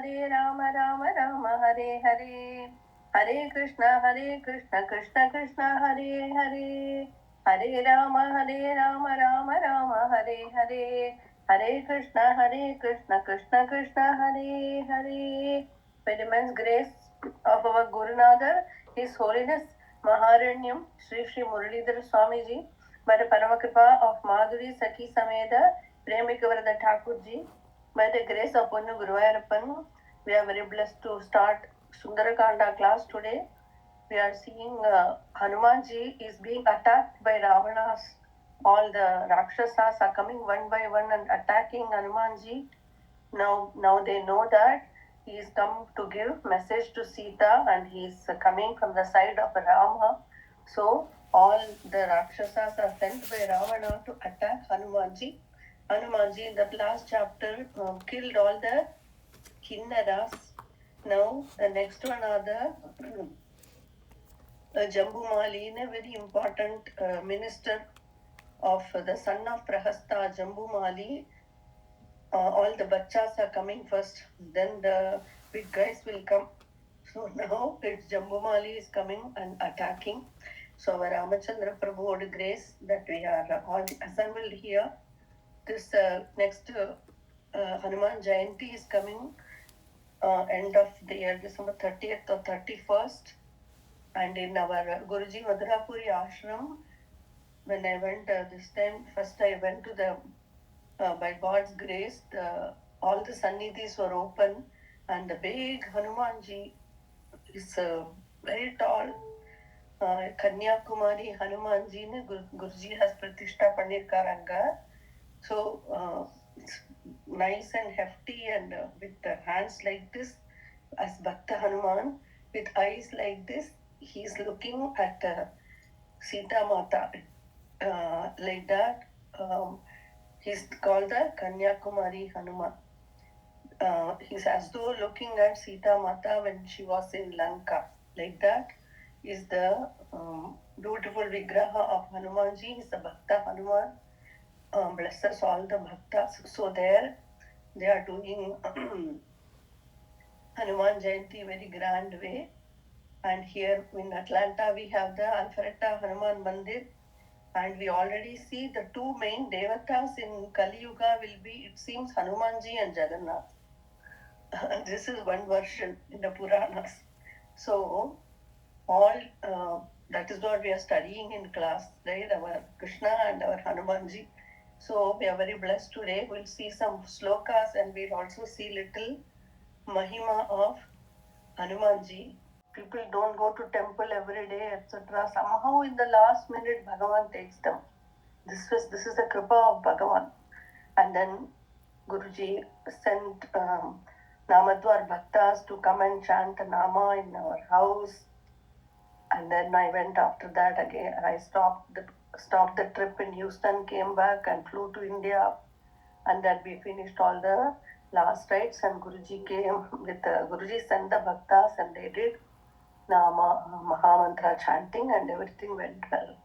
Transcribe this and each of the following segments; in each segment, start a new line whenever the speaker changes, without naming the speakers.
Hare Rama Rama Rama Hare Hare Hare Krishna Krishna Krishna Hare Hare Hare Rama Rama Rama Hare Hare Hare Krishna Krishna Hare Hare. By immense grace of our Gurunatha, His Holiness Maharanyam Sri Sri Muralidhara Swamiji, by the Paramakripa of Madhuri Sakhi Sameda Premikavarada Thakurji, by the grace of Ponnu Guruvayurappan, we are very blessed to start Sundarakanda class today. We are seeing Hanumanji is being attacked by Ravana's. All the Rakshasas are coming one by one and attacking Hanumanji. Now they know that he is come to give message to Sita and he is coming from the side of Rama. So all the Rakshasas are sent by Ravana to attack Hanumanji. Hanumanji in the last chapter killed all the Kinnaras. Now the next one are the Jambumali, a very important minister of the son of Prahasta, Jambumali. All the bachas are coming first, then the big guys will come. So now it's Jambumali is coming and attacking. So our Ramachandra Prabhu would grace that we are all assembled here. This next Hanuman Jayanti is coming end of the year, December 30th or 31st. And in our Guruji Madhurapuri ashram, when I went this time, first I went to the, by God's grace, all the sannidhis were open and the big Hanumanji is very tall. Kanyakumari Hanumanji Guruji has Pratishtha Panirkaranga. So it's nice and hefty and with the hands like this as Bhakta Hanuman, with eyes like this. He's looking at Sita Mata like that. He's called the Kanyakumari Hanuman. He's as though looking at Sita Mata when she was in Lanka. Like that is the beautiful Vigraha of Hanumanji. He's the Bhakta Hanuman. Blesses all the Bhaktas. So there they are doing Hanuman Jayanti very grand way. And here in Atlanta, we have the Alpharetta Hanuman Mandir. And we already see the two main devatas in Kali Yuga will be, it seems, Hanumanji and Jagannath. This is one version in the Puranas. So, all that is what we are studying in class, right? Our Krishna and our Hanumanji. So, we are very blessed today. We'll see some slokas and we'll also see little Mahima of Hanumanji. People don't go to temple every day, etc. Somehow in the last minute, Bhagavan takes them. This is the kripa of Bhagavan. And then Guruji sent Namadwar Bhaktas to come and chant Nama in our house. And then I went after that again. I stopped the trip in Houston, came back and flew to India. And then we finished all the last rites and Guruji came with Guruji sent the Bhaktas and they did Nama Mahamantra chanting and everything went well.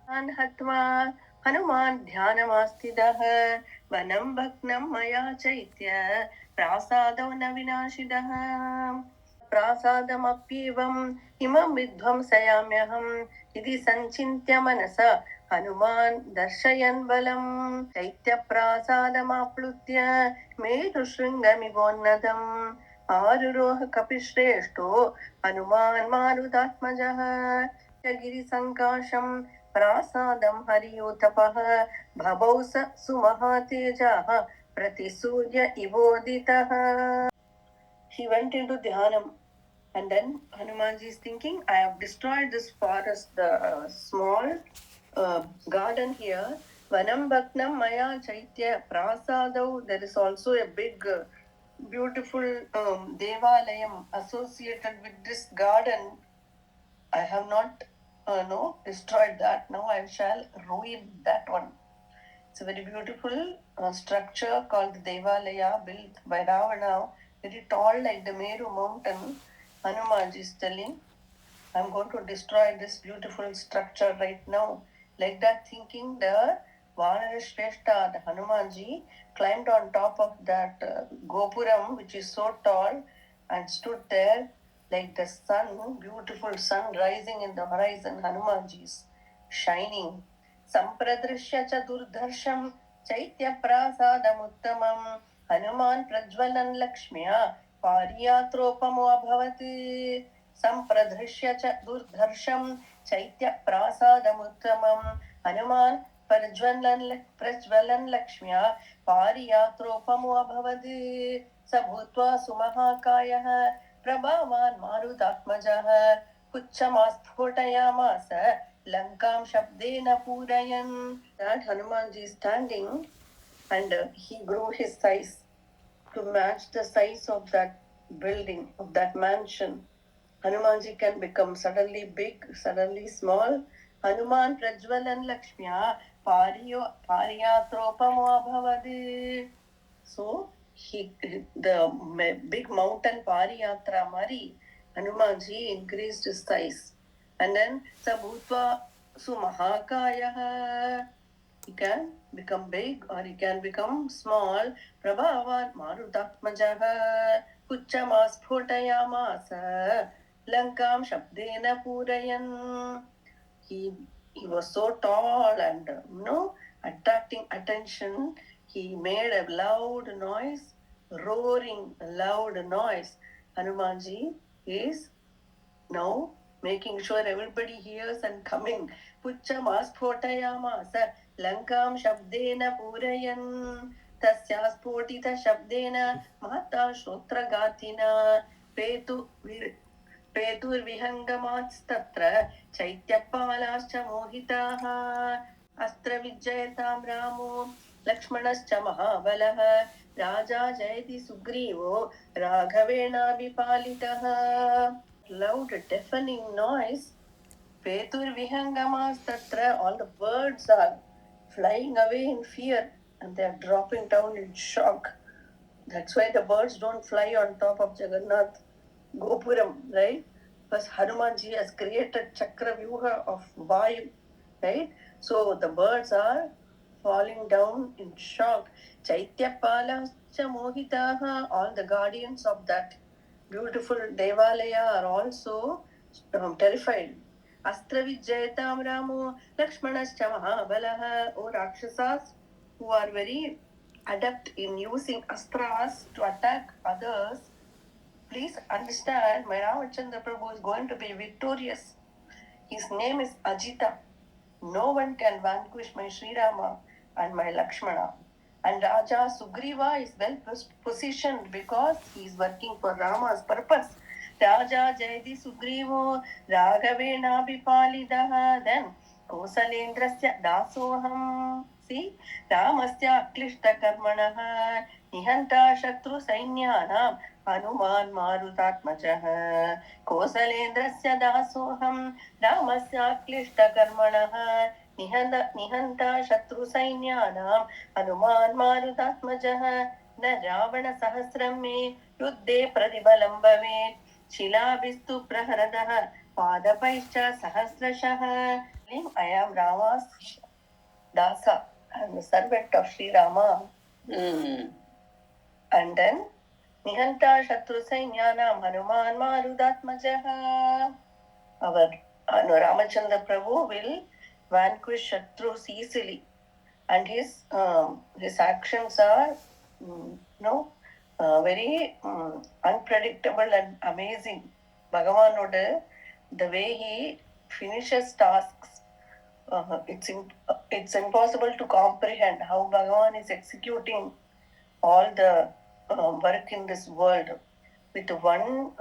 And Hatma Hanuman Dhyanamasthidah Vanam Bhaknam Maya Chaitya Prasadam Navinashidah Prasadamapyevam Imam Vidhvam Sayamyaham Idi Sanchintya Manasa Hanuman Darshayan Balam Chaitya Prasadamaplutya Medu Shringamibonnadam Aruroha Kapishresto Hanuman Marudatmajah Yagiri Sankasham Prasadam Hariyotapah Bhabausa Sumahatejah Pratisurya Ivoditah. He went into Dhyanam and then Hanumanji is thinking, I have destroyed this forest, the small garden here. Vanam Bhaknam Maya Chaitya Prasadau. There is also a big beautiful Devalayam associated with this garden. I have not destroyed that. Now I shall ruin that one. It's a very beautiful structure called the Devalaya built by Ravana, very tall like the Meru mountain. Hanumanji is telling, I'm going to destroy this beautiful structure right now. Like that thinking, the Vanarashrestha, the Hanumanji, climbed on top of that Gopuram, which is so tall, and stood there like the sun, beautiful sun rising in the horizon. Hanumanji is shining. Sampradrishya cha durdharsham chaitya prasadamuttamam Hanuman prajvalan lakshmiya पारियात्रोपमो अभवत् सम्प्रदृश्य च दुर्धर्षं चैत्यप्रासादमुत्तमं हनुमान् प्रज्वलन् लक्ष्म्या पारियात्रोपमो अभवत् स भूत्वा सुमहाकायः प्रभावान् मारुतात्मजः पुच्छमास्फोटयामास लङ्कां शब्देन पूरयन्. That Hanumanji is standing and he grew his size to match the size of that building, of that mansion. Hanumanji can become suddenly big, suddenly small. Hanuman Prajvalan Lakshmiya Pariyatropamo Abhavadi. So, the big mountain Pariyatra Mari, Hanumanji increased his size. And then Sabhutva Sumahakaya. He can become big or he can become small. Prabhavan Marutatmajaha Puchamasputayamasa Lankam Shabdena Purayan. He was so tall and attracting attention. He made a loud noise, roaring loud noise. Hanumanji is now making sure everybody hears and coming. Puchamasputayamasa Lankam Shabdena Purayan Tasya Spotita Shabdena Mahata Shotragatina Peturvihangamaस्तत्र चैत्यपालाश्च मोहिताः अस्त्रविजयतां रामो लक्ष्मणश्च महाबलः राजा जयति सुग्रीवो राघवेणाभिपालितः. Loud deafening noise. Peturvihangamaस्तत्र, all the birds are flying away in fear and they are dropping down in shock. That's why the birds don't fly on top of Jagannath Gopuram, right? Because Hanumanji has created Chakravyuha of Vayu, right? So the birds are falling down in shock. Chaityapala Mohitaha, all the guardians of that beautiful Devalaya are also terrified. Astra Vijayatam Ramo Lakshmanascha Mahabalaha, O Rakshasas, who are very adept in using astras to attack others. Please understand, my Ramachandra Prabhu is going to be victorious. His name is Ajita. No one can vanquish my Sri Rama and my Lakshmana. And Raja Sugriva is well positioned because he is working for Rama's purpose. Raja Jayati Sugrivo Raghavena Bipalidaha. Then Kosalendrasya Dasoham. See, Ramasya Aklishta Karmanaha Nihanta Shatru Sainyanam Hanuman Marutatmajah Kosalendrasya Dasoham Ramasya Aklishta Karmanaha Nihanta Shatru Sainyanam Hanuman Marutatmajah न रावण सहस्रं मे युद्धे प्रतिबलं भवेत् शिलाभिस्तु प्रहरदः पादपैश्च सहस्रशः. I am Rama's Dasa. I am the servant of Sri Rama. And then Nihanta Shatru Sainyanam Hanuman Marutatmajah. Our Ramachandra Prabhu will vanquish Shatrus easily. And his actions are very unpredictable and amazing. Bhagavanoda, the way he finishes tasks, it's impossible to comprehend how Bhagavan is executing all the work in this world with one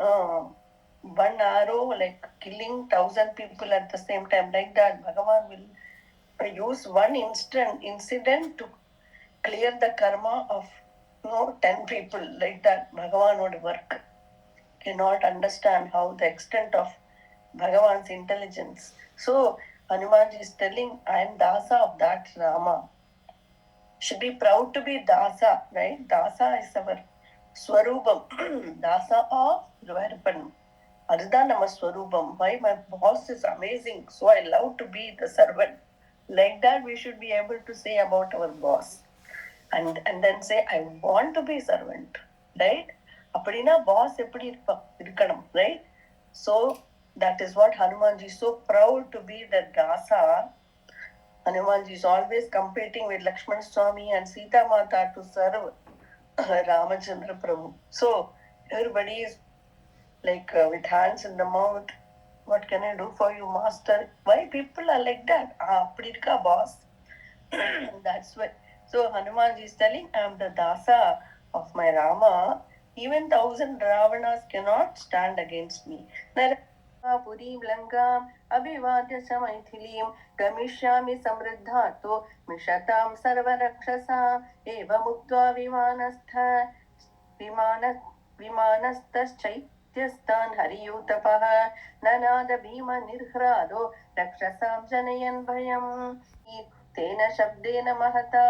arrow, like killing 1,000 people at the same time. Like that, Bhagavan will use one incident to clear the karma of 10 people. Like that, Bhagavan would work. Cannot understand how the extent of Bhagavan's intelligence. So Hanumanji is telling, I am Dasa of that Rama. Should be proud to be Dasa, right? Dasa is our Swarubam. Dasa of Ruvarpan. Adhudha Nama Swarubam. Why my boss is amazing, so I love to be the servant. Like that, we should be able to say about our boss. And then say, I want to be servant, right? அப்படின்னா boss எப்படி இருக்கணும், right? So that is what Hanumanji is so proud to be the Dasa. Hanumanji is always competing with Lakshmana Swami and Sita Mata to serve Ramachandra Prabhu. So everybody is like with hands in the mouth. What can I do for you, master? Why people are like that? அப்படி இருக்கா boss. That's why. So Hanumanji is telling, I am the Dasa of my Rama. Even 1,000 Ravanas cannot stand against me. Purim Lankam Abhivadya Samaithilim Gamishyami Samriddhato Mishatam Sarva Rakshasa Eva Muktva Vimanastaschaithyastan Hariyutapah Nanada Bhima Nirhrado Rakshasam Janayan Bhayam Tena Shabdena Mahata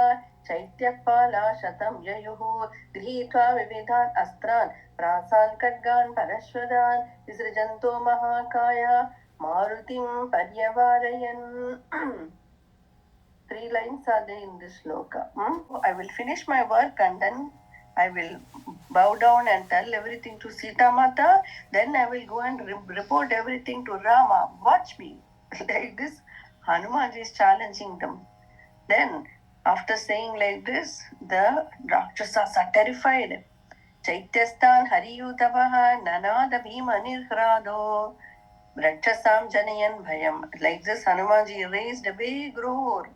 Chaityapala Shatam Yayuhu Grihitva Vividhan Astran Prasan Kadgan Parashwadan Visrajanto Mahakaya Marutim Paryavarayan. 3 lines are there in this shloka. I will finish my work and then I will bow down and tell everything to Sita Mata. Then I will go and report everything to Rama. Watch me. Like this, Hanuman is challenging them. Then, after saying like this, the Rakshasas are terrified. Chaityastan Hariyutavaha Nanada Bhima Nirhrado Rakshasam Janayan Bhayam. Like this, Hanumanji raised a big roar.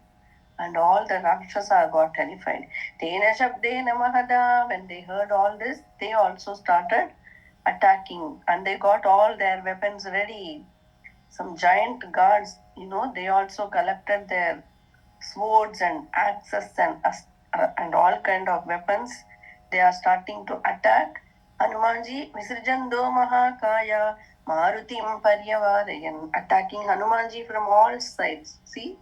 And all the Rakshasas got terrified. Tena Shabdena Mahada. When they heard all this, they also started attacking. And they got all their weapons ready. Some giant guards, they also collected their swords and axes and all kind of weapons. They are starting to attack. Hanumanji Visrjando Mahakaya Marutim Paryavarayan, attacking Hanumanji from all sides. See?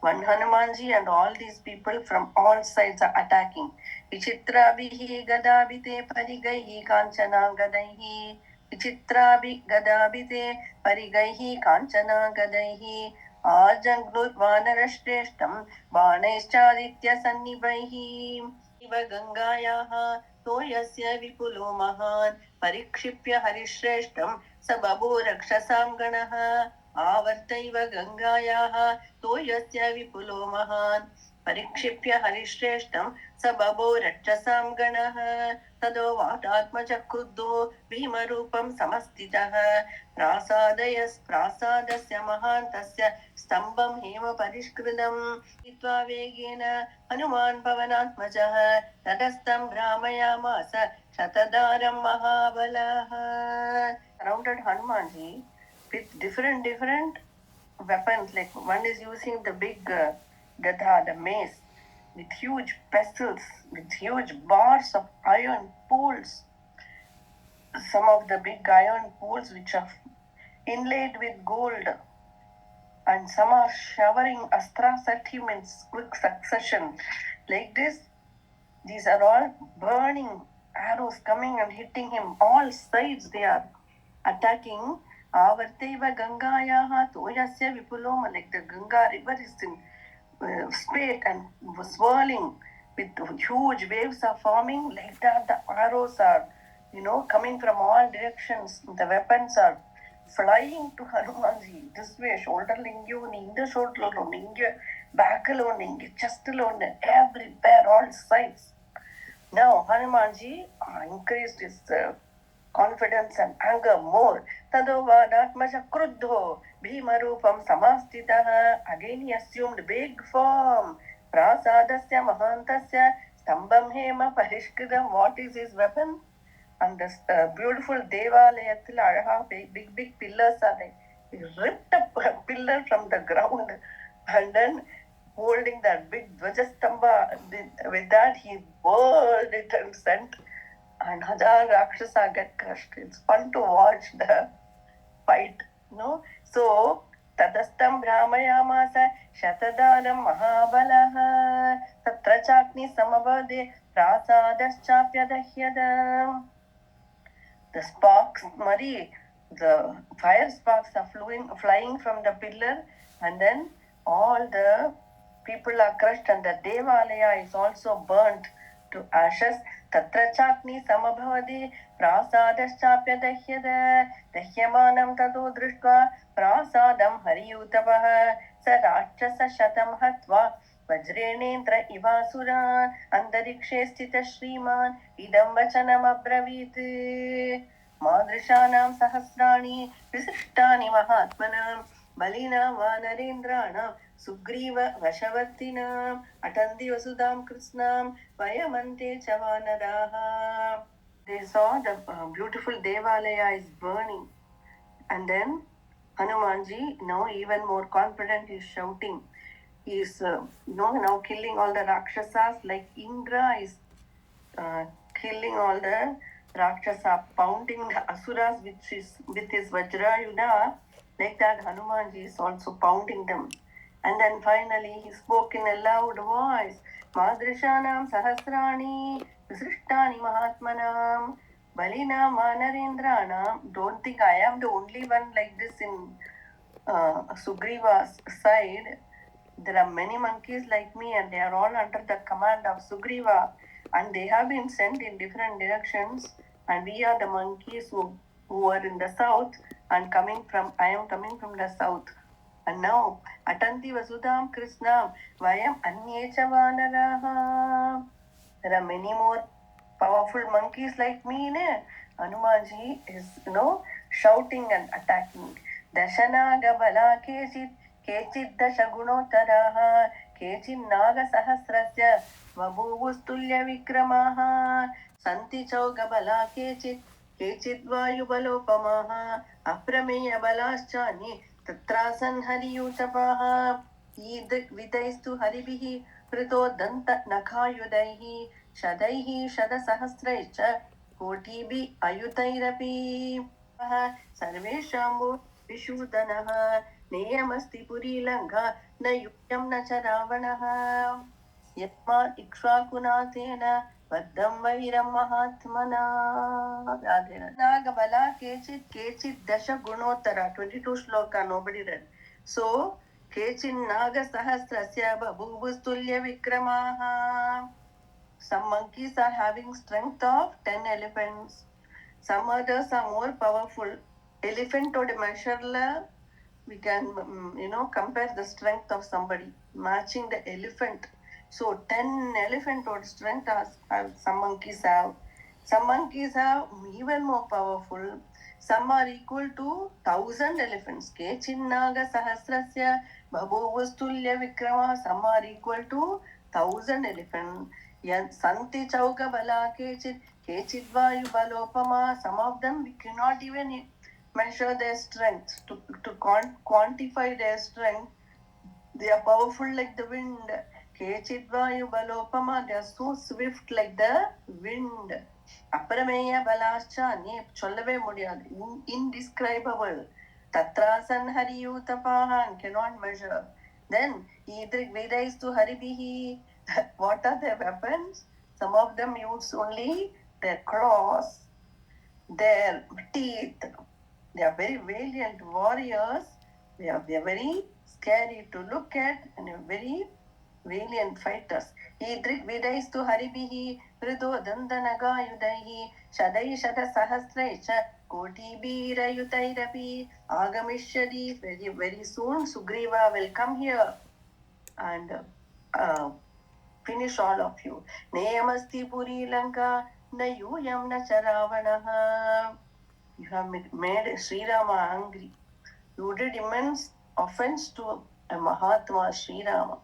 One Hanumanji and all these people from all sides are attacking. Vichitrabhihi gadabite parigaihi kanchana gadaihi. Vichitrabhi gadabite parigaihi kanchana gadaihi. Ajanglut vanarashreshtam baणैश्चादित्य sannibaihi. Iva gangayaha toyasya vipulo mahan parikshipya harishrestam sababo rakshasam ganaha. आवर्तैव गङ्गायाः तोयस्य विपुलो महान् परिक्षिप्य हरिश्रेष्ठं स बभो रक्षसां गणः तदो वातात्मजः क्रुद्धो भीमरूपं समस्थितः प्रासादस्य महान्तस्य स्तम्भं हेम परिष्कृतं हित्वा वेगेन हनुमान् पवनात्मजः ततस्तं भ्रामयामास शतधारं महाबलः. Surrounded Hanumanji with different weapons. Like one is using the big gadha, the mace, with huge pestles, with huge bars of iron poles. Some of the big iron poles which are inlaid with gold, and some are showering astras at him in quick succession. Like this, these are all burning arrows coming and hitting him. All sides they are attacking. Avarteva Gangayaha Toyasya Vipuloma, like the Ganga river is in spate and swirling with huge waves are forming. Like that, the arrows are, coming from all directions. The weapons are flying to Hanumanji. This way, shoulder lingu, ninga shoulder, ninga back alone, ninga chest alone, everywhere, all sides. Now, Hanumanji increased his confidence and anger more. Tadovādatmaja kruddho bhimarupam samastitaha. Again he assumed big form. Prasadasya mahantasya stambam hema parishkridam. What is his weapon? And this beautiful Devalayathil Alaha, big pillars are there. He ripped a pillar from the ground and then holding that big Dvajastamba, with that he whirled it and sent, and Hajar Rakshasa get crushed. It's fun to watch the fight, So, Tadastam Brahmayamasa Shatadaram Mahabalaha Tatra Chakni Samavade Prasadaschapiadahyadam. The sparks, the fire sparks are flying from the pillar, and then all the people are crushed and the Devalaya is also burnt to ashes. Tatra chakni samabhavade prasadashchapya dahyada dahyamanam tato drishtva prasadam hariyutapah sa rakshasa shatam hatva वज्रेणेन्द्र इवासुरा अन्तरिक्षे स्थितः श्रीमान् इदं वचनम् अब्रवीत् मादृशानां सहस्राणि विशिष्टानि महात्मनां बलिनां वानरेन्द्राणां सुग्रीव वशवर्तिनाम् अटन्ति वसुधां कृत्स्नां वयमन्ते च वानराः. They saw the beautiful Devalaya is burning, and then Hanumanji, now even more confident, is shouting. He is now killing all the Rakshasas, like Indra is killing all the Rakshasa, pounding the Asuras with his Vajrayuda, like that Hanumanji is also pounding them. And then finally he spoke in a loud voice, Madrishanam Sahasrani Visrishtani Mahatmanam Balinam Manarendranam. Don't think I am the only one like this in Sugriva's side. There are many monkeys like me, and they are all under the command of Sugriva, and they have been sent in different directions. And we are the monkeys who are in the south, and I am coming from the south. And now, Atanti Vasudam Krishnam, Vayam Anyecha Vanaraha. There are many more powerful monkeys like me. Hanumanji is, shouting and attacking. Dashanaga Bala Kechit. केचित् दशगुणोत्तराः केचिन्नागसहस्रस्य बभूवुस्तुल्यविक्रमाः सन्ति चौगबला केचिद्वायुबलोपमाः अप्रमेयबलाश्चान्ये तत्रासन् हरियूथपाः ईदृग्विदैस्तु हरिभिः कृतोदन्तनखायुधैः शतैः शतसहस्रैश्च कोटिभिः अयुतैरपि सर्वेषां विशूदनः नेयमस्ति पुरीलङ्घा न युक्तं न च रावणः यस्मात् इक्ष्वाकुनाथेन बद्धं वैरं महात्मना. नागबला केचित् दशगुणोत्तरा 22 shloka nobody read. So केचिन्नागसहस्रस्य बभूवुस्तुल्यविक्रमाः. Some monkeys are having strength of 10 elephants. Some others are more powerful. Elephant would measure, we can, compare the strength of somebody, matching the elephant. So 10 elephant would strength as some monkeys have. Some monkeys have even more powerful. Some are equal to 1,000 elephants. Kechinnaga sahasrasya babhuvustulya vikrama. Some are equal to 1,000 elephants. Santi chauka bala kechit vayu balopama. Some of them we cannot even measure their strength. To quantify their strength, they are powerful like the wind. Kechit vayu balopama. They are so swift like the wind. Aprameya balascha chollave mudiyadu. Indescribable. Tatrasan hariyutapahan cannot measure. Then idrik vedais to haribihi. What are their weapons? Some of them use only their claws, their teeth. They are very valiant warriors. They are very scary to look at and very valiant fighters. Idrik vidais to haribihi hrido dandanagayudaihi shadai shada sahasraisha koti birayutairapi agamishyadi. Very, very soon Sugriva will come here and finish all of you. Neyamasti puri lanka na yuyam na charavanaha. You have made Sri Rama angry. You did immense offense to a Mahatma Sri Rama.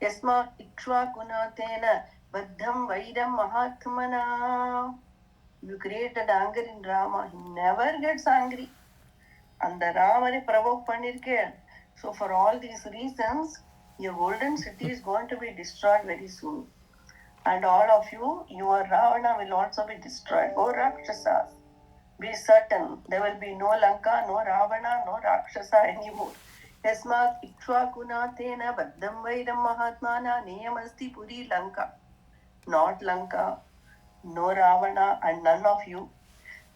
Yasma ikshvakunatena baddham vairam mahatmana. You created anger in Rama. He never gets angry. And the Rama provoke panirke. So for all these reasons, your golden city is going to be destroyed very soon. And all of you, your Ravana will also be destroyed. O Rakshasas, be certain there will be no Lanka, no Ravana, no Rakshasa anymore. Yasmat Ikshvakunatena Baddham Vairam Mahatmana Neyamasti Puri Lanka. Not Lanka, no Ravana, and none of you.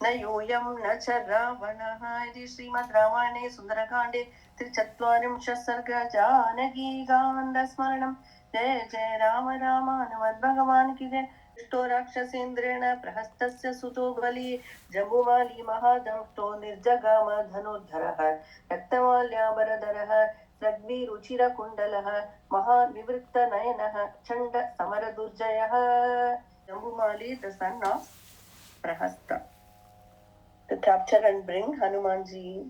न यूयं न च रावणः इति श्रीमद् रामायणे सुन्दरकाण्डे 43 सर्ग जानकीकान्तस्मरणं जय जय राम राम हनुमद्भगवान् की जय। दुष्टो राक्षसेन्द्रेण प्रहस्तस्य सुतो बली जम्बुवाली महादंष्टो निर्जगाम धनुर्धरः रक्तमाल्याम्बरधरः रग्निरुचिरकुण्डलः महान् विवृत्तनयनः चण्ड समरदुर्जयः। Jambumali, the son of Prahasta, to capture and bring Hanumanji.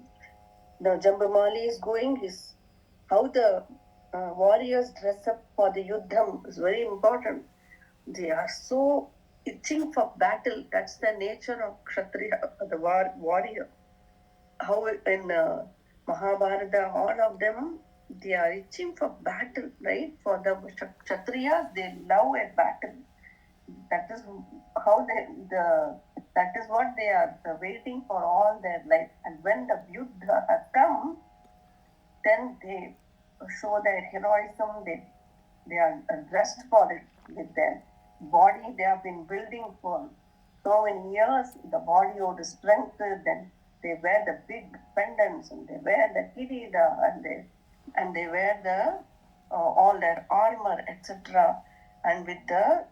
The Jambumali is going. How the warriors dress up for the Yuddham is very important. They are so itching for battle. That's the nature of Kshatriya, the warrior. How in Mahabharata, all of them, they are itching for battle, right? For the Kshatriyas, they love a battle. That is how that is what they are waiting for all their life. And when the Yuddha has come, then they show their heroism. They are dressed for it with their body. They have been building for so many years. The body of the strength. Then they wear the big pendants and they wear the kirida and they wear the all their armor, etc. And with the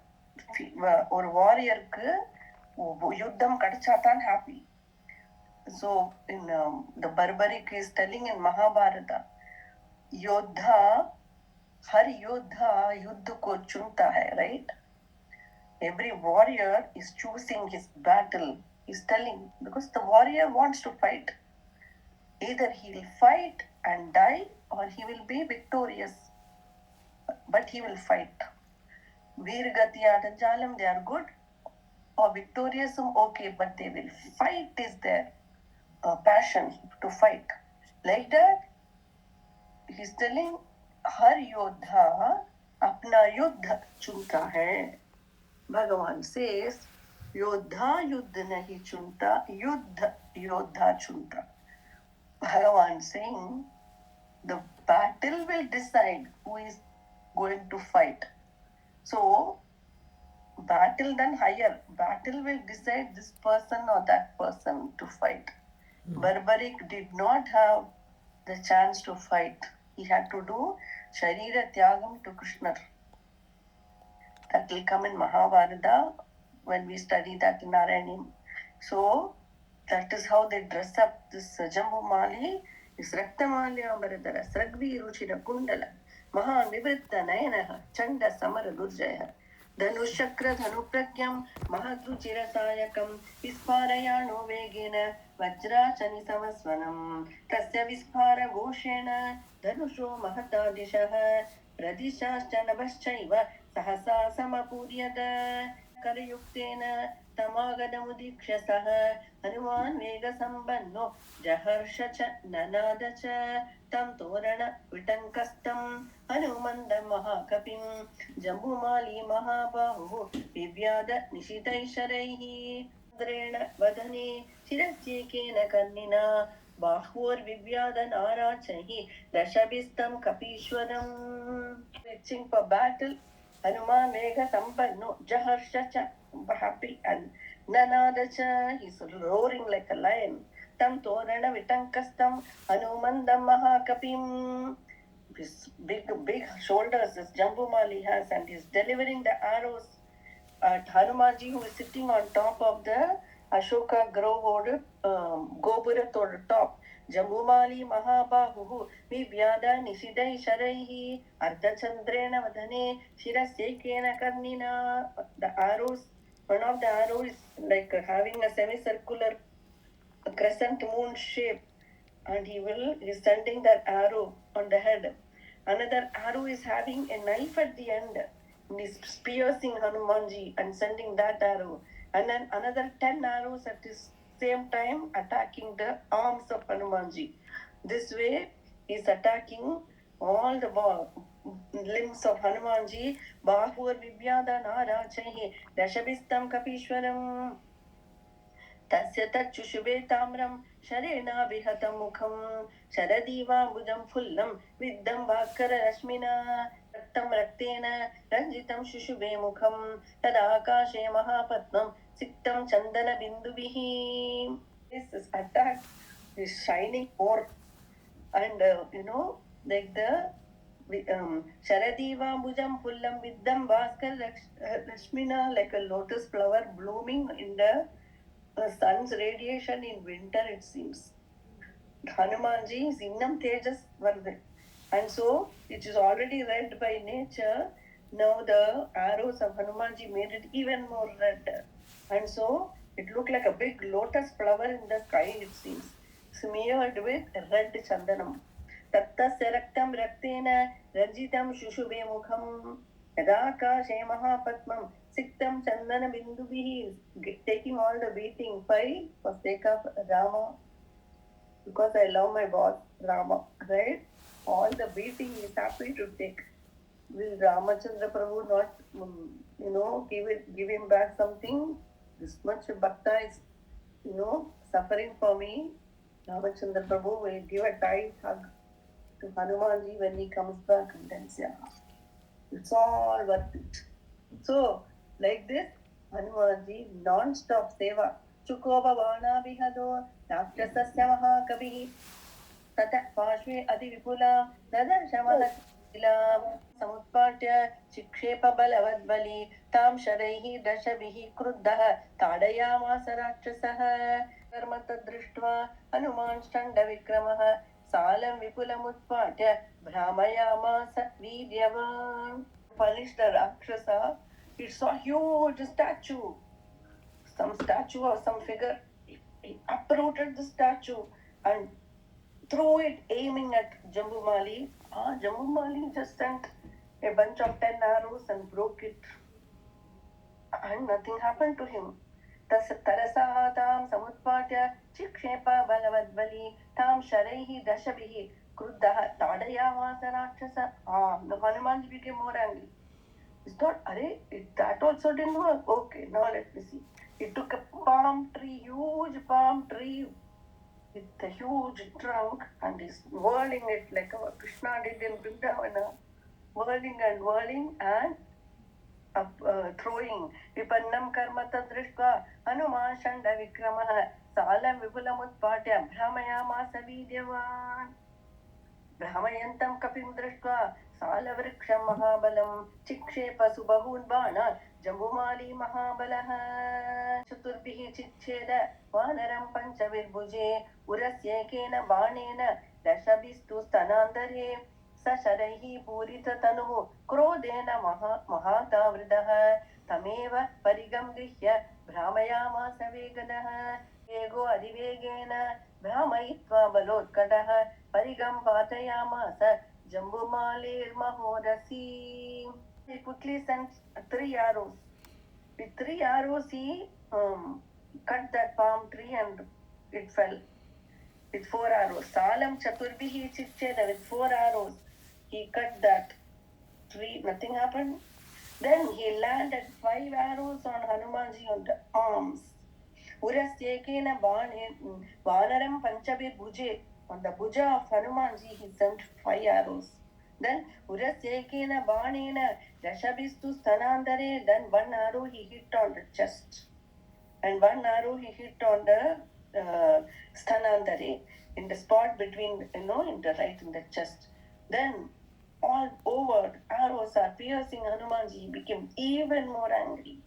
ஒரு வாரியருக்கு யுத்தம் கிடைச்சாதான் happy. So in the Barbaric is telling in Mahabharata, योद्धा हर योद्धा युद्ध को चुनता है, right? Every warrior is choosing his battle. He's telling because the warrior wants to fight. Either he will fight and die or he will be victorious, but he will fight. Veergati Adanjalam, they are good, or victorious, okay, but they will fight is their passion to fight. Like that, he's telling, हर योद्धा अपना युद्ध चुनता है. Bhagavan says, योद्धा युद्ध नहीं चुनता, युद्ध योद्धा चुनता. Bhagavan saying, the battle will decide who is going to fight. So, battle then higher. Battle will decide this person or that person to fight. Barbaric did not have the chance to fight. He had to do Sharira Tyagam to Krishna. That will come in Mahabharata when we study that in Narayani. So, that is how they dress up this Jambumali. Is Raktamalya Ambaradara, Sragvi Ruchira Kundala, Mahan Vivritta Nayanaha, Chanda Samara Durjaya. धनुषक्र धनुप्रज्ञम महद्रुचिरसायकम विस्फारयाणो वेगेन वज्राचनि समस्वनम तस्य विस्फार घोषेण धनुषो महता दिशः प्रदिशाश्च नभश्चैव सहसा समपूर्यत करयुक्तेन तमागदमुदीक्ष्य सः हनुमान् वेगसम्पन्नो जहर्ष च ननाद च तं तोरण विटङ्कस्तं हनुमन्दं महाकपिं जम्बुमाली महाबाहुः बिभ्याद निशितैशरैः द्रेण वदने शिरस्येकेन कर्णिना बाह्वोर्विव्याद नाराचैः दशभिस्तं कपीश्वरम्. Reaching for battle, Hanuman Vega Sampanno Jaharsha cha, happy, and Nanada cha, he's roaring like a lion. Tam Torana Vitankastam Hanumandam Mahakapim. His big shoulders this Jambumali has, and he's delivering the arrows at Hanumanji, who is sitting on top of the Ashoka Grove or Gopurat or top. Jambumali Mahabahu Vivyada Nishidai Sharaihi Ardhachandrena Vadane Shirasekena Karnina. The arrows, one of the arrows is like having a semicircular crescent moon shape, and he is sending that arrow on the head. Another arrow is having a knife at the end, and is piercing Hanumanji and sending that arrow. And then another 10 arrows at this same time attacking the arms of Hanumanji. This way, he is attacking all the limbs of Hanumanji. Bahur Vivyada Narachahi Dashabistam Kapishwaram. तस्य तच्छुशुभे ताम्रं शरेणा विहतं मुखं शरदीवाम्बुजं फुल्लं विद्धं भास्कररश्मिना रक्तं रक्तेन रञ्जितं शुशुभे मुखं तदाकाशे महापद्मं Siktam Chandana Bindubihi. This attack is shining more, and like the Sharadiva Bujam Pullam Viddam Bhaskar Lakshmina, like a lotus flower blooming in the sun's radiation in winter, it seems. Hanumanji is Innam Tejas Vardhan. And so it is already red by nature. Now the arrows of Hanumanji made it even more red. And so it looked like a big lotus flower in the sky, it seems, smeared with red chandanam. Tattasya raktam raktena ranjitam shushubhe mukham yadakashe mahapadmam siktam chandana bindubihi, taking all the beating by for sake of Rama, because I love my boss, Rama, right? All the beating is happy to take. Will Ramachandra Prabhu not, give him back something? This much bhakta is, suffering for me. Ramachandra Prabhu will give a tight hug to Hanumanji when he comes back and then say, it's all worth it. So, like this, Hanumanji non-stop seva. Chukova Vana Vihado, Rakshasasya Mahakavihi, Tata Pashve Adivipula, Nadarshamaha Samutpatya Chikshepa Balavadbali, Tam Sharaihi Dashabihi Kruddaha, Tadayamasa Rakshasaha, Karmata Drishtva, Hanuman Standa Vikramaha, Salam Vipulamutpatya, Brahmayamasa Vidyavan. Punished the Rakshasa. It saw huge statue, some statue or some figure. He uprooted the statue and threw it, aiming at Jambumali. Jambumali just sent a bunch of 10 arrows and broke it, and nothing happened to him. Tarasa tam samutpatya chikshepa balavadbali tam sharaihi dashabihi kruddaha tadayamasa rakshasa. The Hanuman became more angry. He thought, that also didn't work. Okay, now let me see. He took a palm tree, huge palm tree with a huge trunk, and is whirling it like Krishna did in Vrindavana, whirling and throwing. Vipannam karma tadrishva Hanuman Shanda Vikramaha Salam Vipulamutpatya Brahmayamasa Vidyavan. Brahmayantam kapim drishva सालवृक्षं महाबलं चिक्षेप सुबहून् बाणान् Jambumali महाबलः चतुर्भिः चिच्छेद वानरं पञ्चविर्भुजे उरस्येकेन बाणेन दशभिस्तु स्तनान्तरे सशरैः पूरिततनुः क्रोधेन महातावृतः तमेव परिगं गृह्य भ्रामयामास वेगदः वेगो अधिवेगेन भ्रामयित्वा बलोत्कटः परिगं पातयामास Jambumalir Mahorasi. He quickly sent 3 arrows. With 3 arrows, he cut that palm tree and it fell. With 4 arrows. Salam Chaturbihi Chicheda, with 4 arrows, he cut that tree. Nothing happened. Then he landed 5 arrows on Hanumanji on the arms. Urasyekena Vanaram Panchabir Bhuje. On the bhuja of Hanumanji, he sent 5 arrows. Then Urasekena Banena Dashabistu Stanandare. Then 1 arrow he hit on the chest, and 1 arrow he hit on the Stanandare, in the spot between, in the right in the chest. Then all over arrows are piercing Hanumanji. He became even more angry,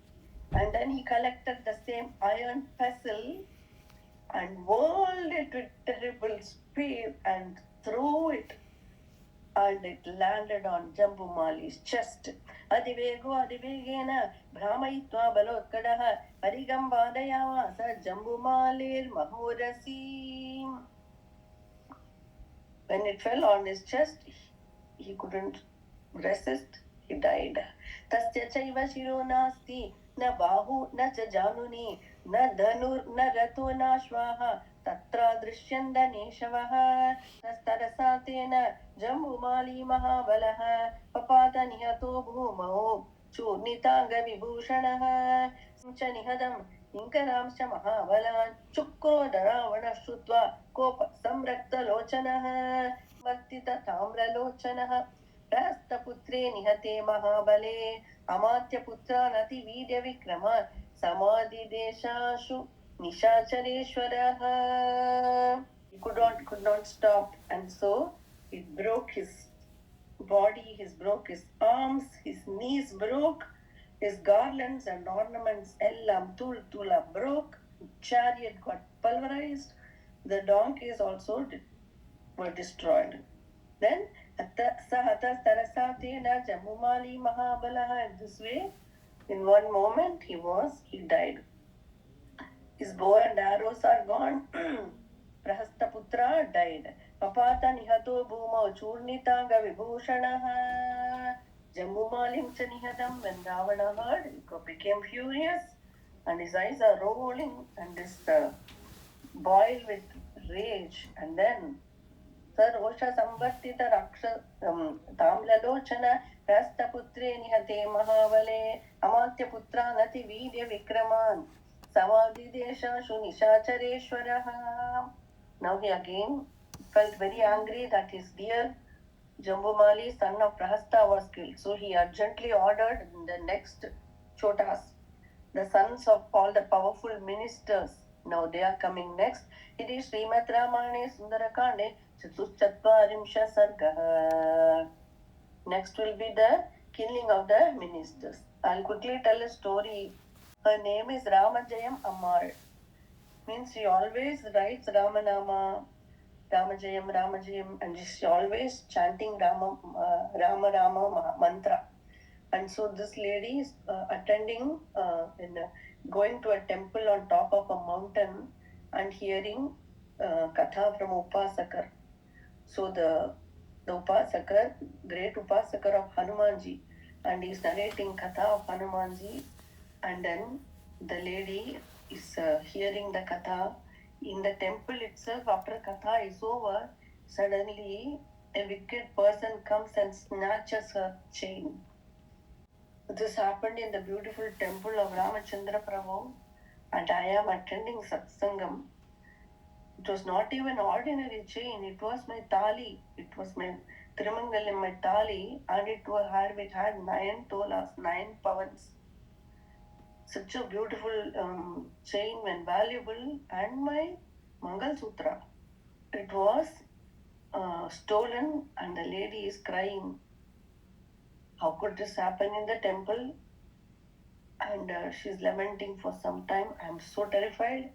and then he collected the same iron pestle and whirled it with terrible speed and threw it, and it landed on Jambumali's chest. Adivego adivegena Brahmayitva balotkadaha Parigam Vadayamasa Jambumalir Mahorasi. When it fell on his chest, he couldn't resist. He died. Tasya chaiva shiro nasti na bahu na cha januni na dhanur na rato na shvaha tatra drishyanda neshavaha tastarasatena Jambumali mahabalaha papata nihato bhumao churnitanga vibhushanaha cha nihadam Inkaramscha mahabalan chukro daravana shrutva kopa samrakta lochanaha Vartita tamra lochanaha Rastaputtre nihate mahabale Amatya putra nati vidya vikrama samadhi-deshashu nishachareswaraha. He could not stop, and so it broke his body, broke his arms, his knees broke, his garlands and ornaments ellam tula broke, chariot got pulverized, the donkeys also were destroyed. Then Sahata Tarasatena Jamumali Mahabalaha, in this way, in one moment he died. His bow and arrows are gone. Prahastaputra died. Papata nihato bhuma churnitanga vibhushanaha. Jambumalim cha nihatam. When Ravana heard, he became furious and his eyes are rolling and is boiled with rage. And then सरोष संवर्तित रक्ष ताम्रलोचन प्रस्थपुत्रे निहते महाबले अमात्यपुत्रानति वीर्य विक्रमान् समाधिदेशाशु निशाचरेश्वरः. Now he again felt very angry that his dear Jambumali, son of Prahasta, was killed. So he urgently ordered the next Chotas, the sons of all the powerful ministers. Now they are coming next. It is Srimad Ramane Sundarakande Chatuschattvarimsha Sargaha. Next will be the killing of the ministers. I'll quickly tell a story. Her name is Ramajayam Ammar. Means she always writes Ramanama, Ramajayam, and she's always chanting Rama mantra. And so this lady is attending, going to a temple on top of a mountain and hearing Katha from Upasakar. So the Upasakar, great Upasakar of Hanumanji, and he is narrating Katha of Hanumanji, and then the lady is hearing the Katha. In the temple itself, after Katha is over, suddenly a wicked person comes and snatches her chain. This happened in the beautiful temple of Ramachandra Prabhu, and I am attending Satsangam. It was not even ordinary chain, it was my tali, it was my Trimangalam, my tali, and it had 9 tolas, 9 pavans. Such a beautiful chain when valuable, and my Mangal Sutra. It was stolen, and the lady is crying. How could this happen in the temple? And she's lamenting for some time. I'm so terrified.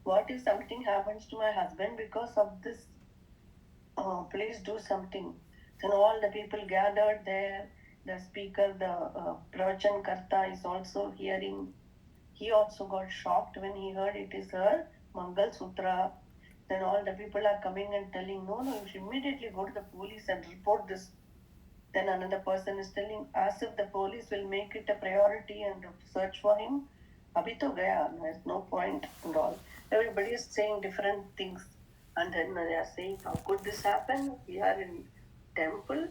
What if something happens to my husband because of this? Please do something. Then all the people gathered there. The speaker, the Pravachan Karta is also hearing. He also got shocked when he heard it is her Mangal Sutra. Then all the people are coming and telling, no, you should immediately go to the police and report this. Then another person is telling, as if the police will make it a priority and search for him. Abhi to gaya, there's no point and all. Everybody is saying different things. And then they are saying, how could this happen? We are in temple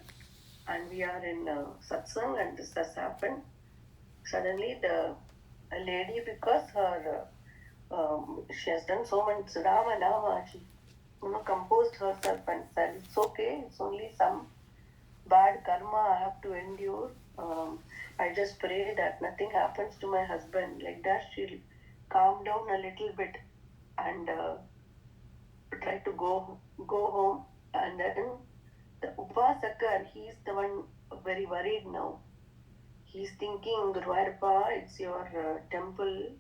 and we are in satsang and this has happened. Suddenly a lady, because her she has done so much Rama Nama, she composed herself and said, it's okay, it's only some bad karma I have to endure. I just pray that nothing happens to my husband. Like that, she'll calm down a little bit and try to go home. And then the Upasakar, he's the one very worried now. He's thinking, Guruvayurappa, it's your temple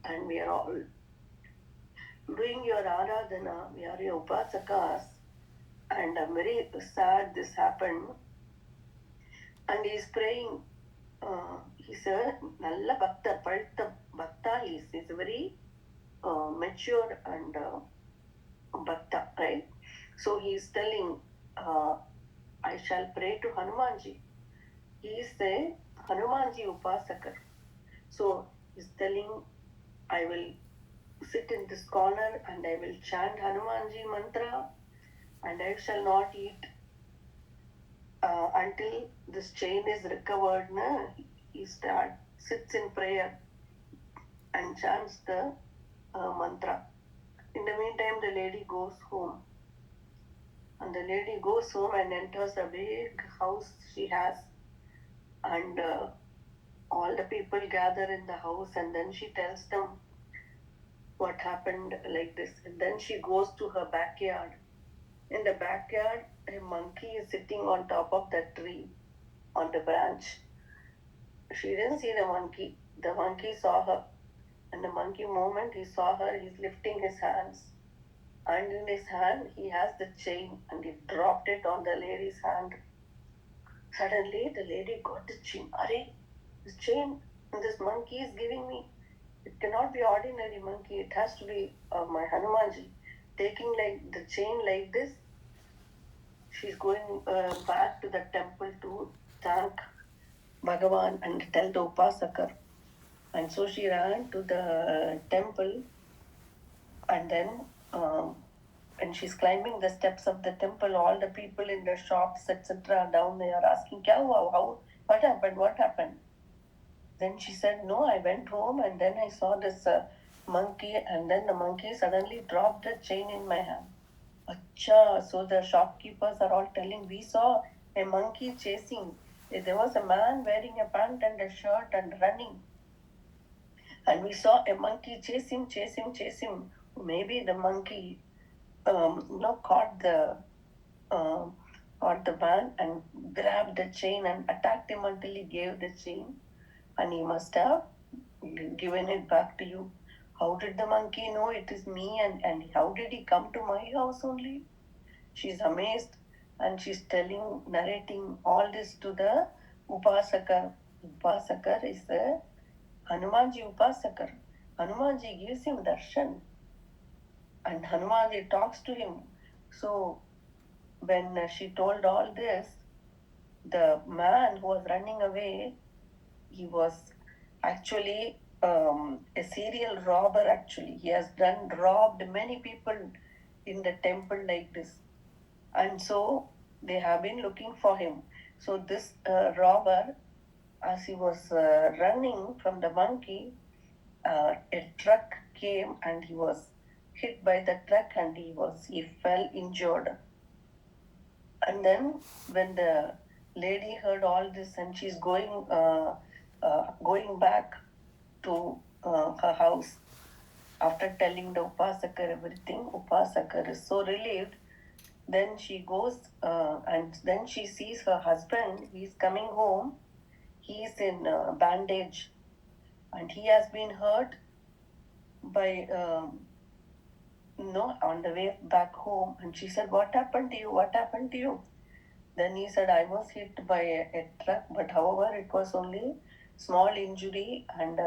and we are all doing your aradhana, we are your upasakas, and I'm very sad this happened. And he's praying. He's a Nalla Bhakta, Palta Bhakta. He's a very mature and Bhakta, right? So he's telling, I shall pray to Hanumanji. He is a Hanumanji Upasakar. So he's telling, I will sit in this corner and I will chant Hanumanji mantra and I shall not eat until this chain is recovered. He sits in prayer and chants the mantra. In the meantime, the lady goes home. And the lady goes home and enters a big house she has. And all the people gather in the house, and then she tells them what happened like this. And then she goes to her backyard. In the backyard, a monkey is sitting on top of the tree on the branch. She didn't see the monkey. The monkey saw her. And the monkey, moment he saw her, he's lifting his hands. And in his hand, he has the chain, and he dropped it on the lady's hand. Suddenly, the lady got the chain. Arey, this chain this monkey is giving me. It cannot be ordinary monkey. It has to be my Hanumanji. Taking like the chain like this, she's going back to the temple to thank Bhagavan and tell the Upasakar. And so she ran to the temple, and then when she's climbing the steps of the temple, all the people in the shops, etc., down there asking, Kya hua? How? What happened? What happened? Then she said, no, I went home and then I saw this monkey, and then the monkey suddenly dropped the chain in my hand. Acha, so the shopkeepers are all telling, we saw a monkey chasing. There was a man wearing a pant and a shirt and running. And we saw a monkey chase him. Maybe the monkey caught the man and grabbed the chain and attacked him until he gave the chain. And he must have given it back to you. How did the monkey know it is me, and how did he come to my house only? She's amazed, and she's narrating all this to the Upasakar. Upasakar is the Hanumanji Upasakar. Hanumanji gives him darshan, and Hanumanji talks to him. So when she told all this, the man who was running away, he was actually a serial robber. Actually, he has robbed many people in the temple like this, and so they have been looking for him. So this robber, as he was running from the monkey, a truck came and he was hit by the truck, and he fell injured. And then when the lady heard all this, and she's going back to her house after telling the Upasakar everything, Upasakar is so relieved. Then she goes and then she sees her husband. He's coming home. He's in bandage, and he has been hurt by on the way back home. And she said, what happened to you? What happened to you? Then he said, I was hit by a truck, but however, it was only small injury, and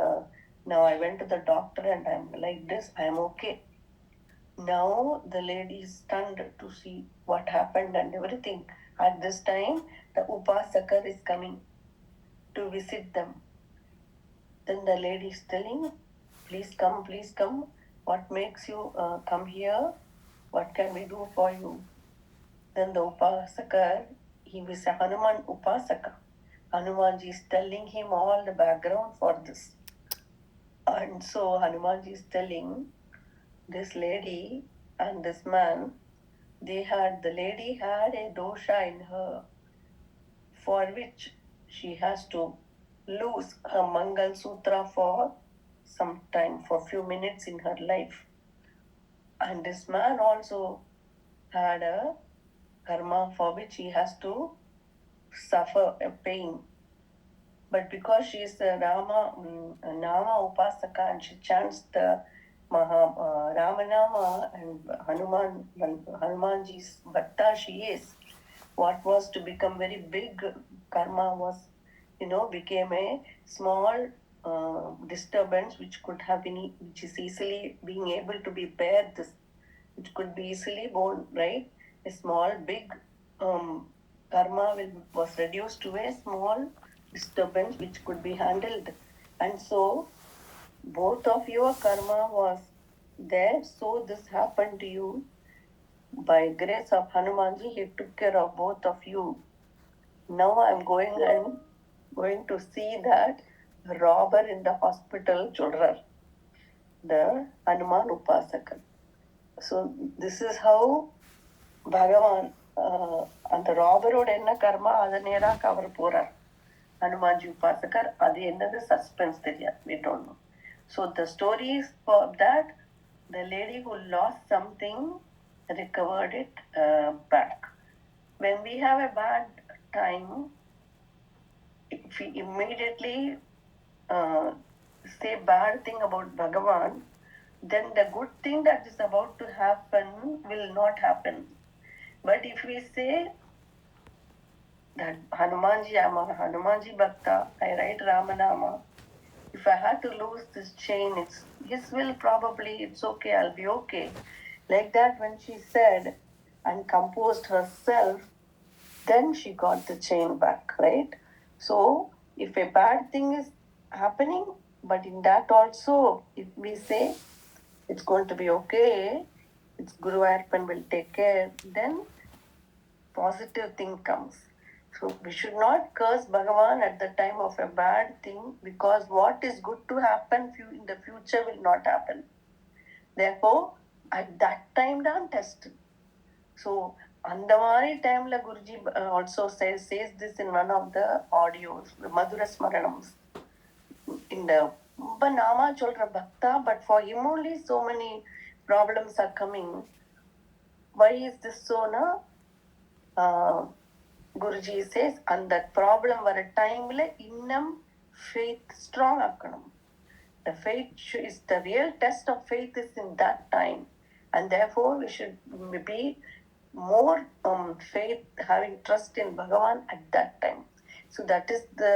now I went to the doctor and I'm like this, I'm okay. Now the lady is stunned to see what happened and everything. At this time, the Upasakar is coming to visit them. Then the lady is telling, please come. What makes you come here? What can we do for you? Then the Upasakar, he was a Hanuman Upasaka. Hanumanji is telling him all the background for this. And so Hanumanji is telling this lady and this man, the lady had a dosha in her, for which she has to lose her Mangal Sutra for some time, for few minutes in her life. And this man also had a karma for which he has to suffer a pain. But because she is the Nama Upasaka, and she chants the Ramanama, and Hanumanji's Bhatta she is, what was to become very big karma was, became a small disturbance which is easily being able to be bared, which could be easily borne, right? A small, big karma was reduced to a small disturbance which could be handled. And so both of your karma was there, so this happened to you. By grace of Hanumanji, he took care of both of you. Now I'm going to see that robber in the hospital, Chodrar, the Hanuman Upasaka. So this is how Bhagavan, அந்த ராபரோட என்ன கர்மா அதை நேராக அவர் போறார். Hanumanji Upasakar, adi another suspense there, we don't know. So the story is for that the lady who lost something recovered it back. When we have a bad time, if we immediately uh, say bad thing about Bhagavan, then the good thing that is about to happen will not happen. But if we say that Hanumanji, I'm a Hanumanji Bhakta, I write Ramanama, if I had to lose this chain, it's his will probably, it's okay, I'll be okay. Like that, when she said and composed herself, then she got the chain back, right? So, if a bad thing is happening, but in that also, if we say it's going to be okay, it's Guru Arpan will take care, then positive thing comes. So we should not curse Bhagavan at the time of a bad thing because what is good to happen in the future will not happen. Therefore, at that time, don't test. So, அந்த மாதிரி டைம்ல Guruji also says this in one of the audios, Madhura Smaranams. In the ரொம்ப நாமா சொல்ற பக்தா, but for him only so many problems are coming. Why is this so, na? Guruji says, and that problem வர டைம்ல இன்னும் faith strong ஆக்கணும். The faith is the real test of faith is in that time, and therefore we should be more faith, having trust in Bhagavan at that time. So that is the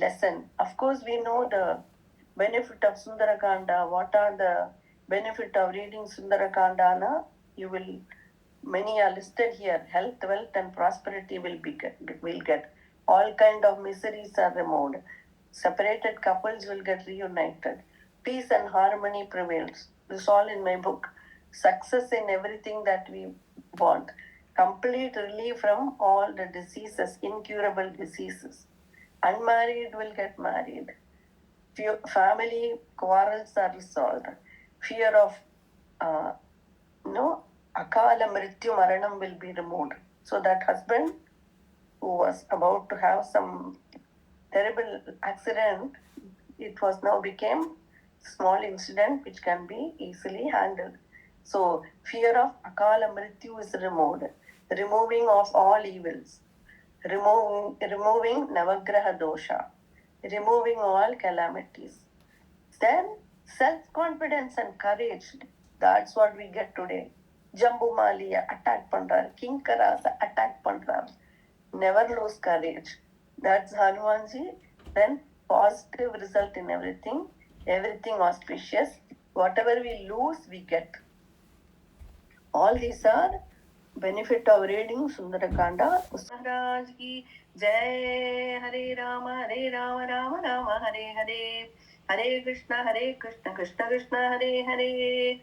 lesson. Of course, we know the benefit of Sundarakanda. What are the benefit of reading Sundarakanda? Na? You will, many are listed here. Health, wealth, and prosperity will get. All kind of miseries are removed. Separated couples will get reunited. Peace and harmony prevails. This is all in my book. Success in everything that we want. Complete relief from all the diseases, incurable diseases. Unmarried will get married. Family quarrels are resolved. Fear of Akala Mrityu Maranam will be removed. So that husband who was about to have some terrible accident, it was now became small incident which can be easily handled. So fear of Akala Mrityu is removed. Removing of all evils. Removing Navagraha dosha. Removing all calamities. Then self-confidence and courage. That's what we get today. Jambumaliya attack பண்றார், Kinkarasa attack பண்றார். Never lose courage. That's Hanumanji. Then positive result in everything. Everything auspicious. Whatever we lose, we get. All these are benefit of reading Sundarakanda. Maharaj ki Jai. Hare Rama, Rama Rama, Hare Hare. Hare Krishna, Krishna Krishna, Hare Hare.